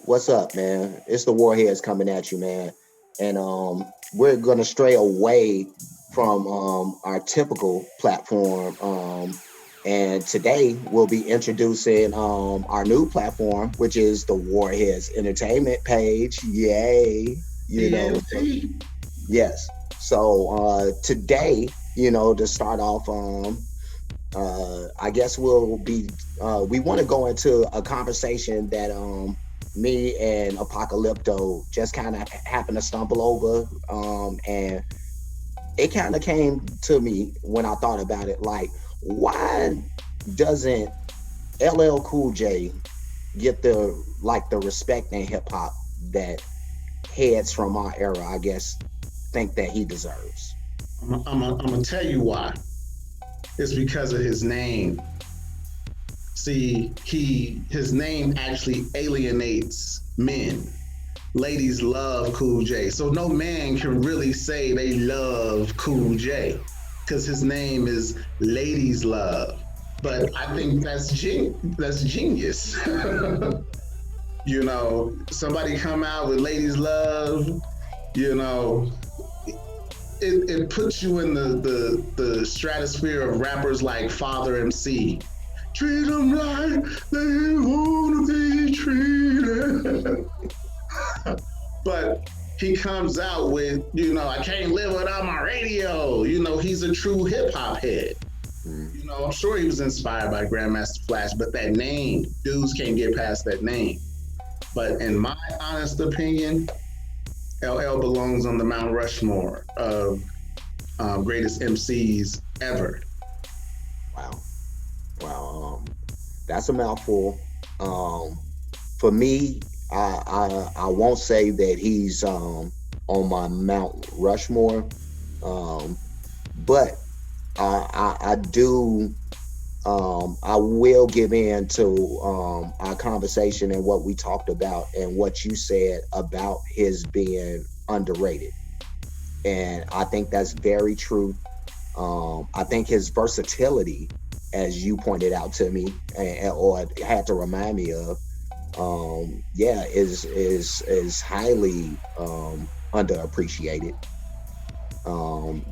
What's up, man? It's the Warheads coming at you, man. And we're gonna stray away from our typical platform. And today we'll be introducing our new platform, which is the Warheads Entertainment page. Yay! So ENT. yes. So today, to start off, I guess we want to go into a conversation that me and Apocalypto just kind of happened to stumble over, and it kind of came to me when I thought about it, like, why doesn't LL Cool J get the respect in hip hop that heads from our era, I guess, think that he deserves? I'm gonna tell you why. It's because of his name. See, his name actually alienates men. Ladies love Cool J, so no man can really say they love Cool J because his name is Ladies Love. But I think that's genius. Somebody come out with Ladies Love. You know, it puts you in the stratosphere of rappers like Father MC. Treat them like they want to be treated. But he comes out with, I can't live without my radio. He's a true hip hop head. Mm. I'm sure he was inspired by Grandmaster Flash, but that name, dudes can't get past that name. But in my honest opinion, LL belongs on the Mount Rushmore of greatest MCs ever. Wow, wow, that's a mouthful. Um, for me, I won't say that he's on my Mount Rushmore, um, but I do. I will give in to our conversation and what we talked about and what you said about his being underrated, and I think that's very true. I think his versatility, as you pointed out to me, or had to remind me of, yeah, is highly underappreciated. When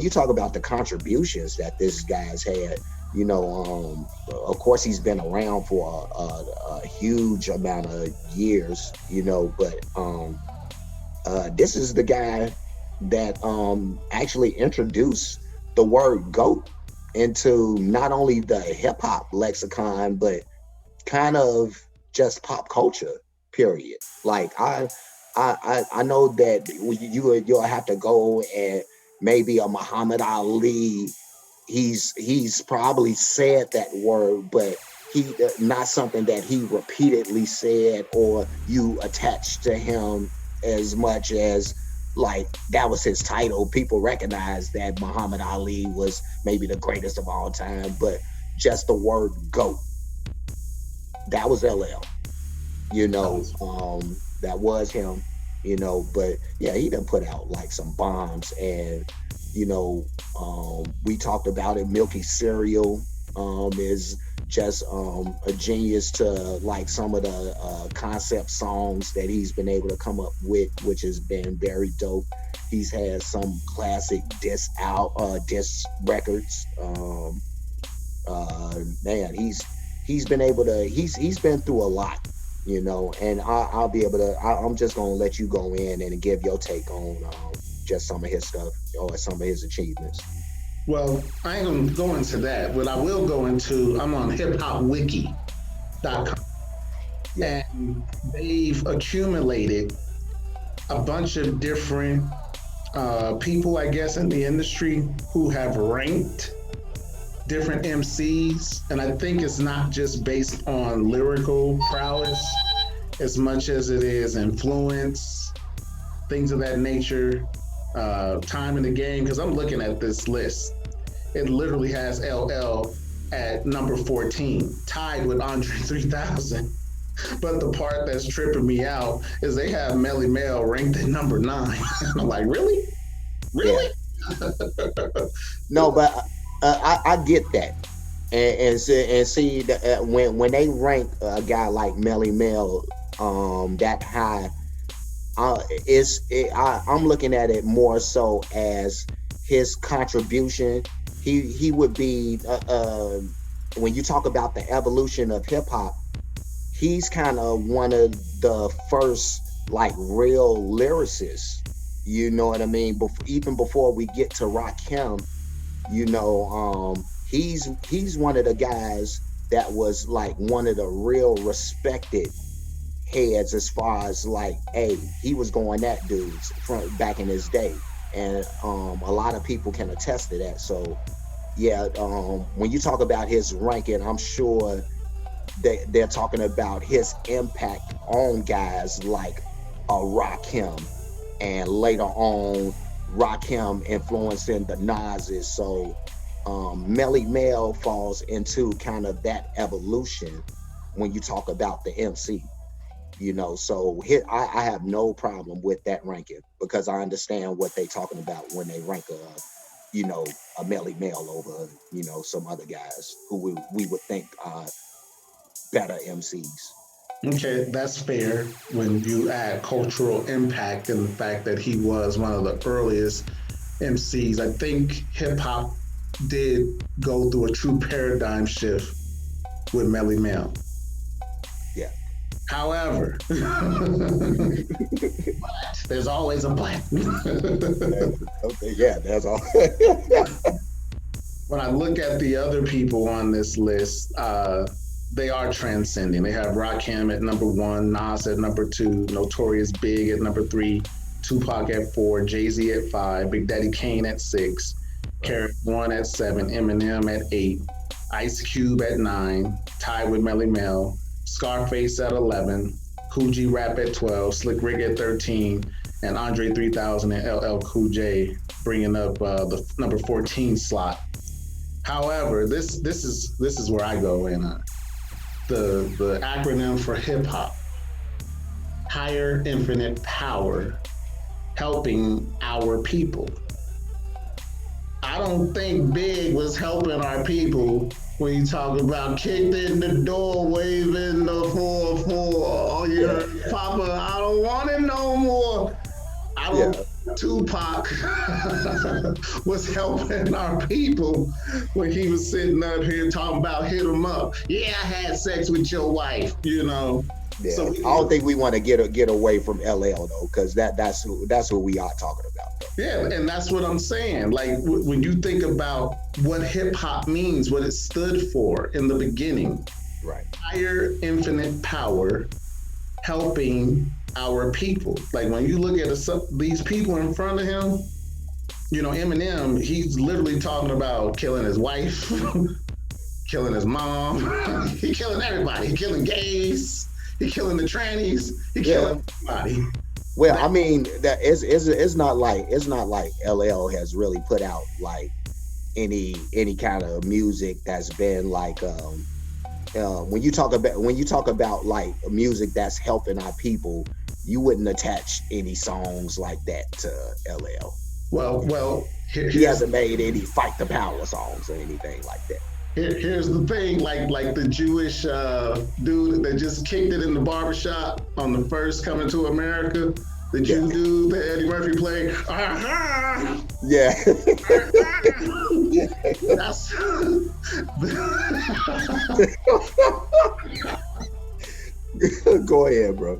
you talk about the contributions that this guy's had, of course he's been around for a huge amount of years, but this is the guy that actually introduced the word "goat" into not only the hip hop lexicon, but kind of just pop culture. Period. Like I know that you'll have to go and maybe a Muhammad Ali. He's probably said that word, but he not something that he repeatedly said or you attach to him as much as like that was his title. People recognize that Muhammad Ali was maybe the greatest of all time, but just the word "goat" that was LL. That was him. But yeah, he done put out like some bombs, and you know, we talked about it. Milky Cereal is just a genius to like some of the concept songs that he's been able to come up with, which has been very dope. He's had some classic diss records. Man, he's been able to he's been through a lot, and I'll be able to. I'm just gonna let you go in and give your take on just some of his stuff or some of his achievements. Well, I ain't gonna go into that. What I will go into, I'm on hiphopwiki.com, Okay. Yeah. and they've accumulated a bunch of different people, I guess, in the industry who have ranked different MCs. And I think it's not just based on lyrical prowess as much as it is influence, things of that nature, time in the game. Because I'm looking at this list, it literally has LL at number 14, tied with Andre 3000. But the part that's tripping me out is they have Melly Mel ranked at number 9. I'm like, really? Yeah. Really? No, but I get that. and see that when they rank a guy like Melly Mel that high, I'm looking at it more so as his contribution. He would be when you talk about the evolution of hip hop, he's kind of one of the first like real lyricists. You know what I mean? Even before we get to Rakim, he's one of the guys that was like one of the real respected heads as far as like, hey, he was going at dudes from back in his day, and a lot of people can attest to that. So yeah, when you talk about his ranking, I'm sure they're talking about his impact on guys like Rakim, and later on Rakim influencing the Nas's. So Melly Mel falls into kind of that evolution when you talk about the MC. So here I have no problem with that ranking because I understand what they talking about when they rank a Melly Mel over some other guys who we would think are better MCs. Okay, that's fair when you add cultural impact and the fact that he was one of the earliest MCs. I think hip hop did go through a true paradigm shift with Melly Mel. Yeah. However, there's always a but. Okay, yeah, that's all. When I look at the other people on this list, they are transcending. They have Rakim at number one, Nas at number two, Notorious Big at number three, Tupac at four, Jay-Z at five, Big Daddy Kane at six, Right. Carrot One at seven, Eminem at eight, Ice Cube at nine, tied with Melly Mel, Scarface at 11, Cool G Rap at 12, Slick Rick at 13, and Andre 3000 and LL Cool J bringing up the number 14 slot. However, this is where I go in. The acronym for hip hop, higher infinite power, helping our people. I don't think Big was helping our people when you talk about kicked in the door, waving the 4-4. Oh, Yeah, yeah, Papa, I don't want it no more. I don't. yeah, Tupac was helping our people when he was sitting up here talking about hit him up. Yeah, I had sex with your wife, you know. yeah. So I don't think we want to get away from LL though, because that's who we are talking about though. yeah, and that's what I'm saying. Like when you think about what hip hop means, what it stood for in the beginning, Right. higher infinite power, helping our people. Like when you look at these people in front of him, Eminem, he's literally talking about killing his wife, killing his mom, he killing everybody, he killing gays, he killing the trannies, he Yeah. killing everybody. Well, I mean, that is it's not like LL has really put out like any kind of music that's been like when you talk about like music that's helping our people, you wouldn't attach any songs like that to LL. Well, He hasn't made any fight the power songs or anything like that. here's the thing, like the Jewish dude that just kicked it in the barbershop on the first Coming to America, the Yeah. Jew dude that Eddie Murphy played. Aha! Yeah. Yeah. That's Go ahead, bro.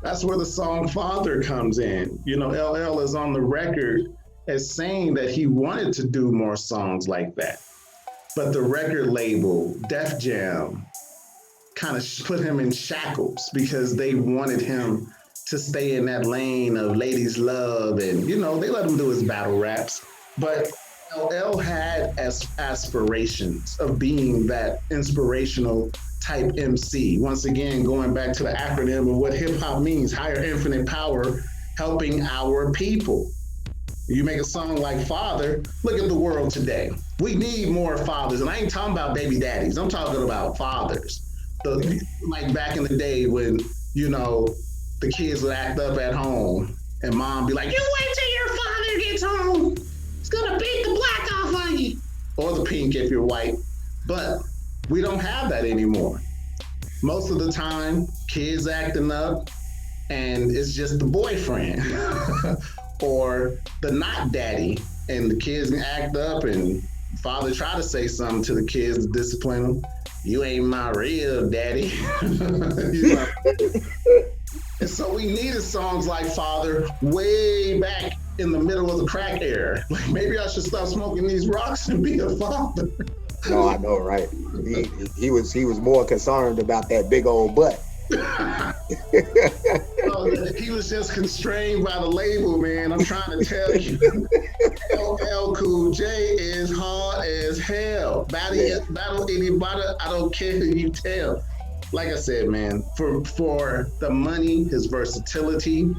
that's where the song Father comes in. LL is on the record as saying that he wanted to do more songs like that. But the record label, Def Jam, kind of put him in shackles because they wanted him to stay in that lane of ladies love, and they let him do his battle raps. But LL had aspirations of being that inspirational type MC. Once again, going back to the acronym of what hip hop means, higher infinite power, helping our people. You make a song like Father, look at the world today. We need more fathers. And I ain't talking about baby daddies. I'm talking about fathers. Like back in the day when, the kids would act up at home and mom be like, you wait till your father gets home. He's gonna beat the black off on you. Or the pink if you're white. But we don't have that anymore. Most of the time, kids acting up, and it's just the boyfriend or the not daddy, and the kids act up, and father try to say something to the kids to discipline them. You ain't my real daddy. You know? And so we needed songs like Father way back in the middle of the crack era. Like maybe I should stop smoking these rocks and be a father. No, I know, right? He was more concerned about that big old butt. He was just constrained by the label, man. I'm trying to tell you. LL Cool J is hard as hell. Yeah, Battle anybody, I don't care who you tell. Like I said, man, for the money, his versatility,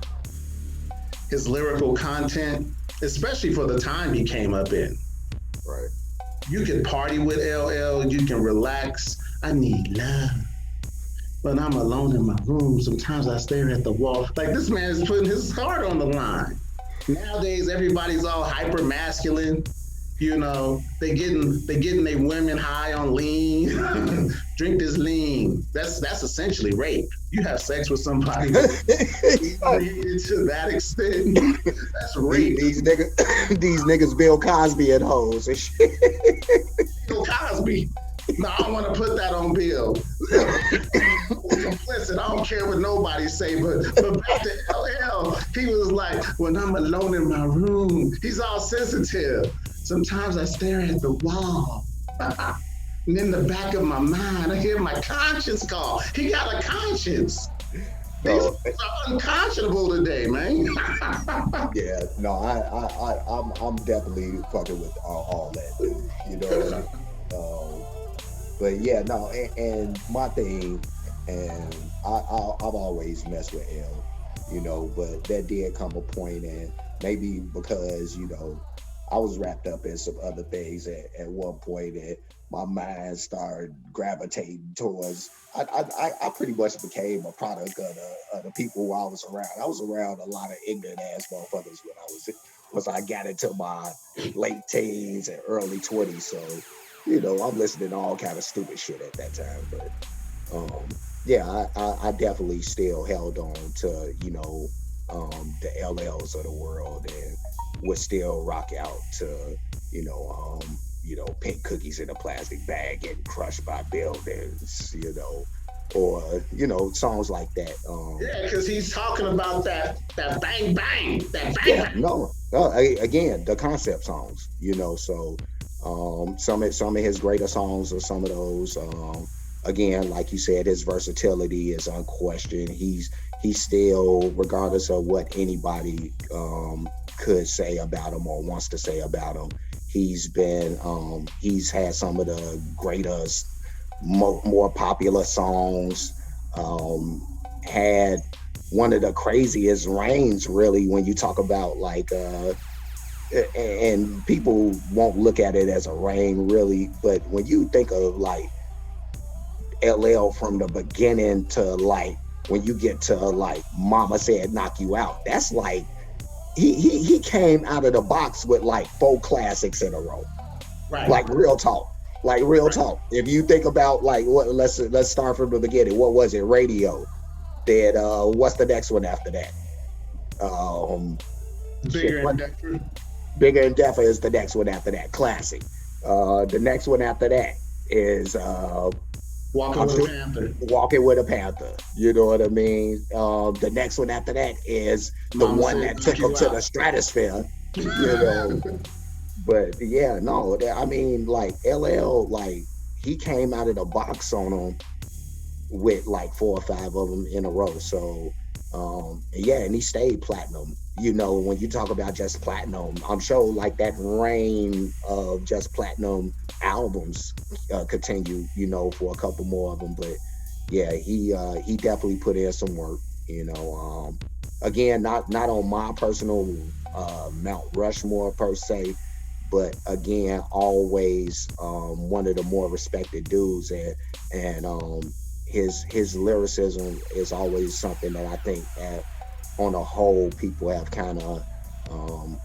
his lyrical content, especially for the time he came up in. right. You can party with LL, you can relax. I need love. When I'm alone in my room, sometimes I stare at the wall. Like this man is putting his heart on the line. Nowadays, everybody's all hyper masculine. You know, they getting their women high on lean. Drink this lean. That's essentially rape. You have sex with somebody inebriated to that extent. That's rape. These niggas, these niggas Bill Cosby and hoes and shit. Bill Cosby. No, I don't want to put that on Bill. Complicit. I don't care what nobody say, but back to LL, he was like, when I'm alone in my room, he's all sensitive. Sometimes I stare at the wall. And in the back of my mind, I hear my conscience call. He got a conscience. These No, are unconscionable today, man. yeah, no, I'm definitely fucking with all that, dude. You know, but yeah, no, and my thing, and I've always messed with L, you know, but that did come a point, and maybe because I was wrapped up in some other things at one point, and my mind started gravitating towards. I pretty much became a product of the people who I was around. I was around a lot of ignorant ass motherfuckers when once I got into my late teens and early 20s. So, I'm listening to all kind of stupid shit at that time. But yeah, I definitely still held on to, the LLs of the world, and would still rock out to, pink cookies in a plastic bag getting crushed by buildings, or, songs like that. Yeah, because he's talking about that bang bang, that bang Yeah, bang. no, again, the concept songs, so some of his greater songs are some of those. Again, like you said, his versatility is unquestioned. He's still, regardless of what anybody could say about him or wants to say about him, he's had some of the greatest, more popular songs. Had one of the craziest reigns, really, when you talk about like and people won't look at it as a reign, really, but when you think of like LL from the beginning to like when you get to like Mama Said Knock You Out, that's like he came out of the box with like 4 classics in a row. Right, Like real talk. Like real right. talk. If you think about like what, let's start from the beginning. What was it? Radio. Then what's the next one after that? Um shit, Bigger what and deeper. Bigger and Deffer is the next one after that. Classic. The next one after that is Walking I'm with a sure panther. Walking with a Panther. You know what I mean? The next one after that is the Mama one said that knock took him you to the out. stratosphere. You know, but yeah, no, I mean, like LL, like he came out of the box on them with like 4 or 5 of them in a row. So yeah, and he stayed platinum. When you talk about just platinum, I'm sure like that reign of just platinum albums continue, for a couple more of them. But yeah, he definitely put in some work. Again, not on my personal Mount Rushmore per se, but again, always one of the more respected dudes, and his lyricism is always something that I think that on a whole people have kind of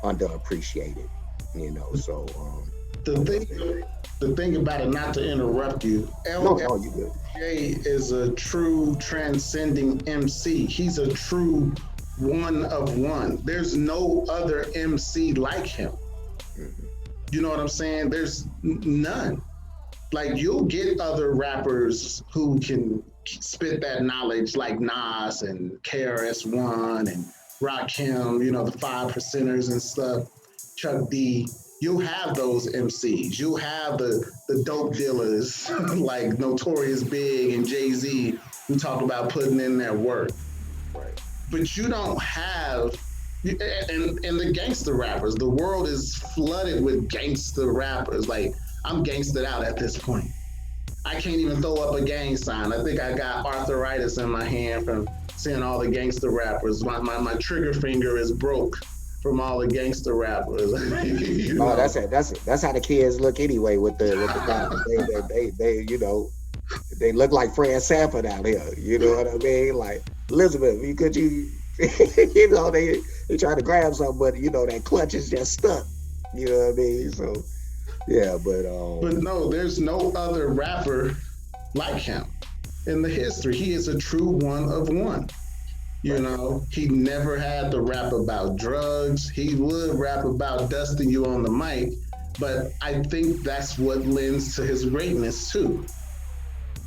underappreciated. So The thing, the thing about it, not to interrupt you, No, LL no, you good. Jay is a true transcending MC. He's a true one of one. There's no other MC like him. Hmm. You know what I'm saying? There's none. Like you'll get other rappers who can spit that knowledge like Nas and KRS-One and Rakim, you know, the five percenters and stuff, Chuck D. You'll have those MCs. You'll have the dope dealers like Notorious Big and Jay-Z who talk about putting in their work. Right. But you don't have and the gangster rappers. The world is flooded with gangster rappers. Like I'm gangstered out at this point. I can't even throw up a gang sign. I think I got arthritis in my hand from seeing all the gangster rappers. My trigger finger is broke from all the gangster rappers. you Oh, know. that's how the kids look anyway with the guys. They you know they look like Fred Sanford out here. You know what I mean? Like Elizabeth, you you know they try to grab something, but you know that clutch is just stuck. You know what I mean? So yeah, but But no, there's no other rapper like him in the history. He is a true one of one. You right. know, he never had to rap about drugs. He would rap about dusting you on the mic, but I think that's what lends to his greatness too.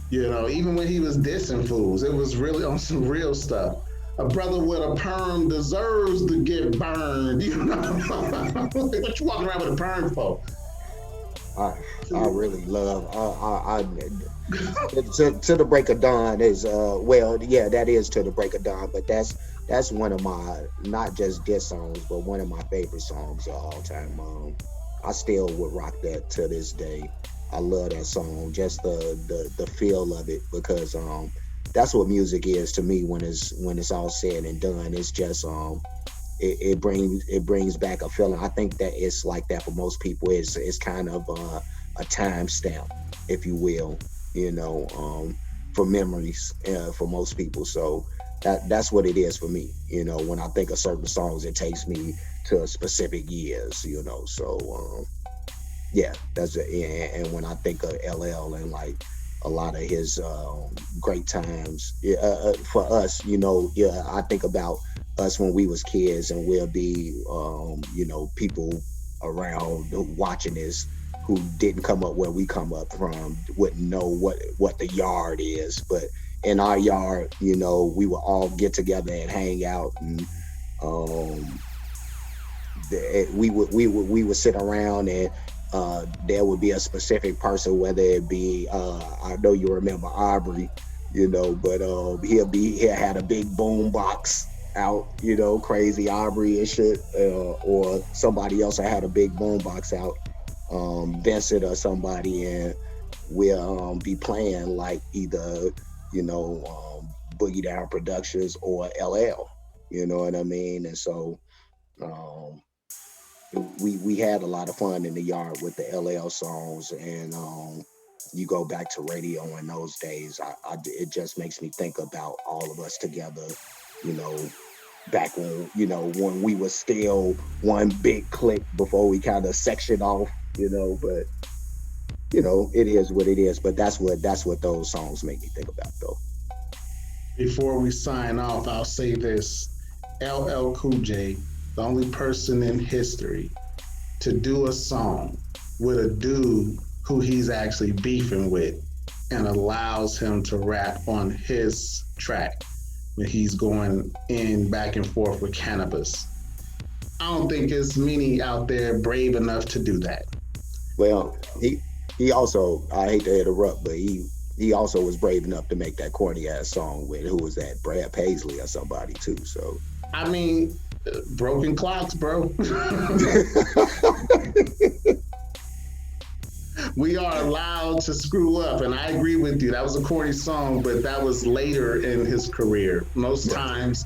You know, even when he was dissing fools, it was really on some real stuff. A brother with a perm deserves to get burned. You know, what you walking around with a perm for? I I really love to the break of dawn is well yeah that is to the break of dawn, but that's one of my not just diss songs but one of my favorite songs of all time. I still would rock that to this day. I love that song, just the feel of it, because that's what music is to me when it's all said and done. It's just it brings back a feeling. I think that it's like that for most people. It's kind of a time stamp, if you will, you know, for memories for most people. So that's what it is for me. You know, when I think of certain songs, it takes me to specific years. You know, so yeah, that's it. And when I think of LL and like a lot of his great times, yeah, for us, you know, yeah, I think about us when we was kids, and we'll be, you know, people around watching this who didn't come up where we come up from, wouldn't know what the yard is, but in our yard, you know, we would all get together and hang out, and um, we would sit around, and there would be a specific person, whether it be I know you remember Aubrey, you know, but he'll had a big boom box out, you know, crazy Aubrey and shit, or somebody else that had a big boom box out, Vincent or somebody, and we'll be playing like either, you know, Boogie Down Productions or LL, you know what I mean? And so um, we had a lot of fun in the yard with the LL songs, and you go back to radio in those days. It just makes me think about all of us together, you know, back when, you know, when we were still one big clique before we kind of sectioned off, you know. But you know, it is what it is. But that's what those songs make me think about, though. Before we sign off, I'll say this: LL Cool J, the only person in history to do a song with a dude who he's actually beefing with and allows him to rap on his track when he's going in back and forth with Cannabis. I don't think there's many out there brave enough to do that. Well, he also, I hate to interrupt, but he also was brave enough to make that corny ass song with, who was that, Brad Paisley or somebody too. So I mean, broken clocks, bro. We are allowed to screw up, and I agree with you. That was a corny song, but that was later in his career. Most right, times,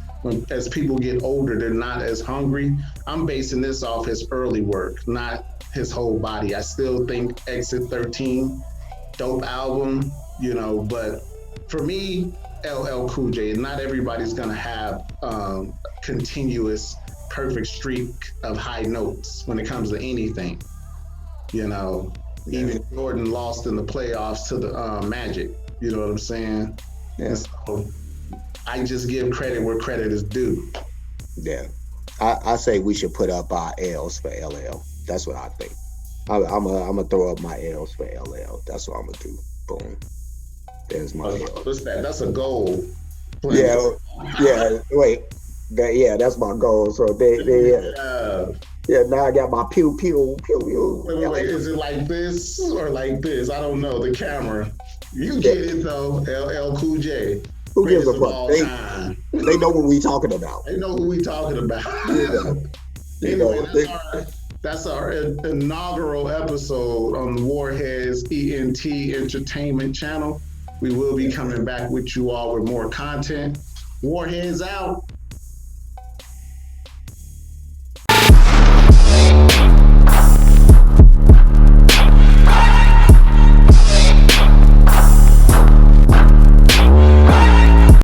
as people get older, they're not as hungry. I'm basing this off his early work, not his whole body. I still think Exit 13, dope album, you know, but for me, LL Cool J, not everybody's gonna have continuous perfect streak of high notes when it comes to anything. You know, Yeah. even Jordan lost in the playoffs to the Magic. You know what I'm saying? And Yeah. so I just give credit where credit is due. Yeah. I say we should put up our L's for LL. That's what I think. I'm gonna throw up my L's for LL. That's what I'm gonna do. Boom. There's my L. What's that? That's a goal. Playing Yeah. football. Yeah. Wait. Yeah, that's my goal. So Yeah. yeah. Now I got my pew pew pew pew. Wait. LL. Is it like this or like this? I don't know. The camera. You Yeah. get it though. LL Cool J, Who gives greatest a of fuck? all time. They know what we talking about. They know who we talking about. You know. You Anyway, know. that's our inaugural episode on the Warheads ENT Entertainment channel. We will be coming back with you all with more content. Warheads out.